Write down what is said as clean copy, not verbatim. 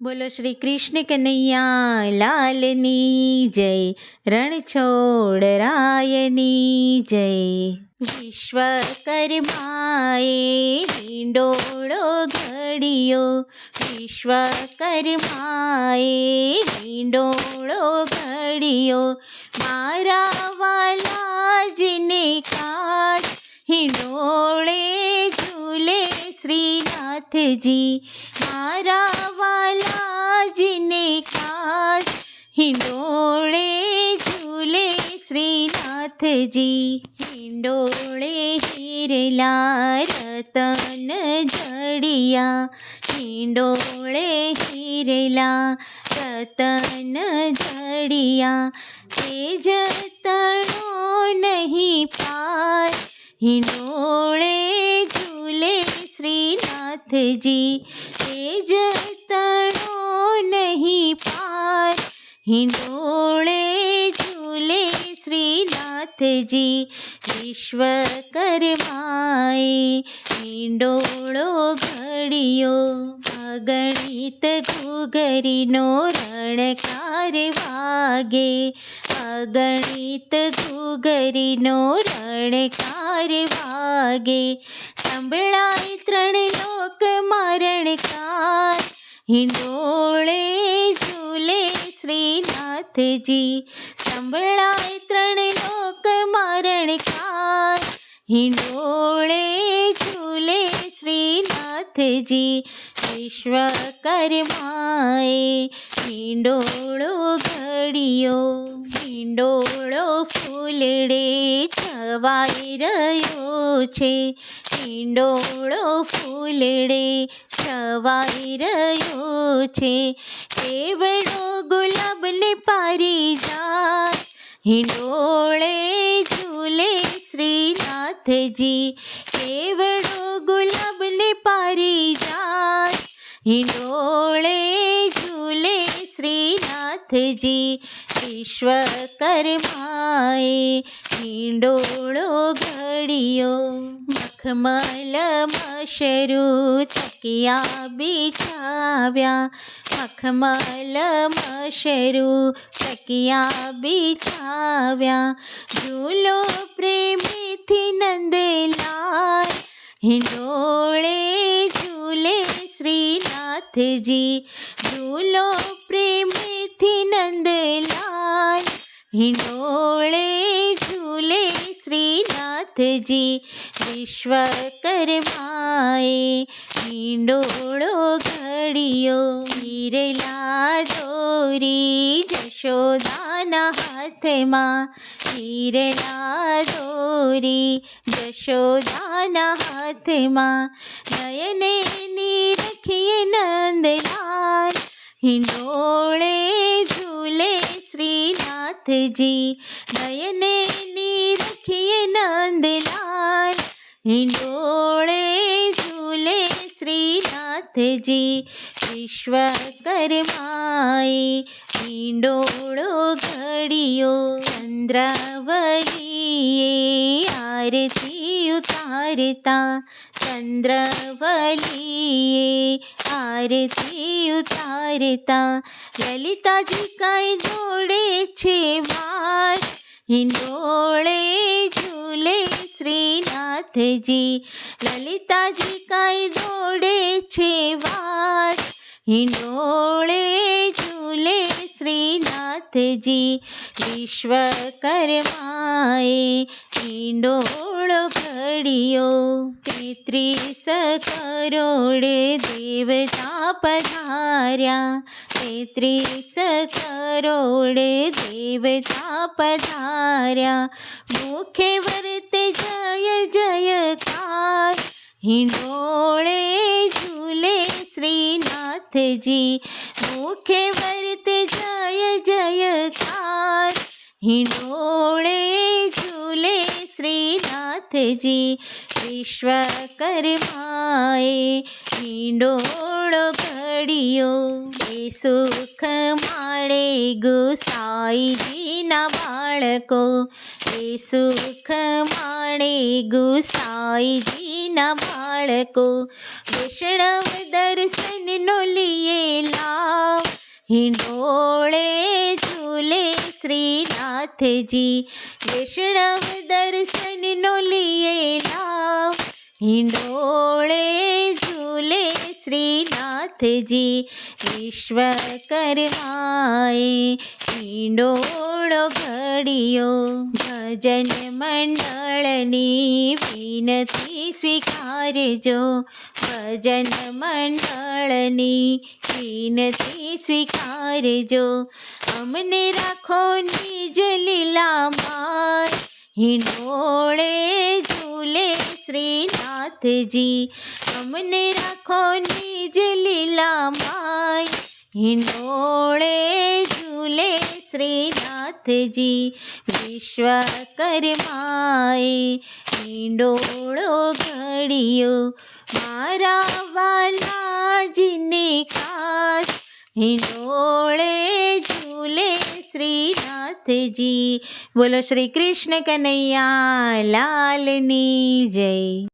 બોલો શ્રી કૃષ્ણ કનૈયા લાલની જય, રણછોડરાયની જય. વિશ્વકર્માએ હિંડોળો ઘડિયો, વિશ્વકર્માએ હિંડોળો ઘડિયો, મારા વાલાજીને કાજ હિંડોળે ઝૂલે શ્રીનાથજી, મારા વાલાજીને કાજ હિંડોળે ઝૂલે શ્રીનાથજી. હિંડોળે હિરલા રતન જડિયા, હિંડોળે હિરલા રતન જડિયા, તેજ તણો નહીં પાર હિંડોળે ઝૂલે શ્રીનાથજી, તેજ તણો નહીં પાર હિંડોળે ઝૂલે શ્રીનાથજી. વિશ્વકર્માએ હિંડોળો ઘડિયો, અગણિત ઘૂઘરીનો રણકાર વાગે, અગણિત ઘૂઘરીનો રણકાર વાગે, સંભળાય ત્રણ લોક મારણકાર હિંડોળે ઝૂલે શ્રીનાથજી, સંભળાય ત્રણ લોક મારણકાર હિંડોળે ઝૂલે શ્રીનાથજી. વિશ્વકર્માએ હિંડોળો ઘડિયો, હિંડોળો ફૂલડે છવાઈ રહ્યો છે, હિંડોળો ફૂલડે છવાઈ રહ્યો છે, કેવડો ગુલાબને પારિજાત હિંડોળે ઝૂલે શ્રીનાથજી, કેવડો ગુલાબને પારિજાત હિંડોળે ઝૂલે શ્રીનાથજી. વિશ્વકર્માએ હિંડોળો ઘડિયો, મખમલ મશરૂ તકિયા બિછાવ્યા, મખમલ મશરૂ તકિયા બિછાવ્યા, ઝૂલો પ્રેમીથી નંદલાલ હિંડોળે ઝૂલે શ્રીનાથજી, ઝૂલો પ્રેમીથી નંદલાલ હિંડોળે ઝૂલે શ્રીનાથજી. વિશ્વકર્માએ હિંડોળો ઘડિયો, હિરલા દોરી જશોદાના હાથમાં, હિરલા દોરી જશોદાના હાથમાં, નયને નિરખીએ નંદલાલ હિંડોળે ઝૂલે શ્રીનાથજી, નયને નિરખીએ નંદલાલ હિંડોળે ઝૂલે શ્રીનાથજી. વિશ્વકર્માએ હિંડોળો ઘડિયો, ચંદ્રવલીએ આરતી ઉતારતા, ચંદ્રવલીએ આરતી ઉતારતા, લલિતાજી કાંઈ જોડે છે વાટ હિંડોળે ઝૂલે શ્રીનાથજી, લલિતાજી કાંઈ જોડે છે વાટ હિંડોળે ઝૂલે શ્રીનાથજી. વિશ્વકર્માએ હિંડોળો ઘડિયો, 33 કરોડ દેવતા પધાર્યા, 33 કરોડ દેવતા પધાર્યા, મુખે વર્તે જય જયકાર હિંડોળે ઝૂલે શ્રીનાથજી, મુખે વર્તે જય જયકાર હિંડોળે ઝૂલે શ્રીનાથજી. વિશ્વકર્માએ હિંડોળો ઘડિયો, એ સુખ માળે ગુસાઈજીના બાળકો, એ સુખ માળે ગુસાઈજીના બાળકો, વૈષ્ણવ દર્શનનો લીએ લાભ हिंडोळे झूले श्रीनाथजी वैष्णव दर्शन नो लिए लाव हिंडोळे झूले श्रीनाथजी विश्वकर्माए हिंडोळो घडियो भजन मंडळनी विनती स्वीकारजो भजन मंडळनी विनती स्वीकारजो अमने राखो निज લીલામાં हिंडोळे झूले श्रीनाथजी अमने राखो निज લીલામાં हिंडोळे झूले श्रीनाथजी विश्वकर्माए हिंडोळो घडियो मारा वालाजीने खास हिंडोळे झूले श्रीनाथजी। बोलो श्री कृष्ण कन्हैया लालनी जय।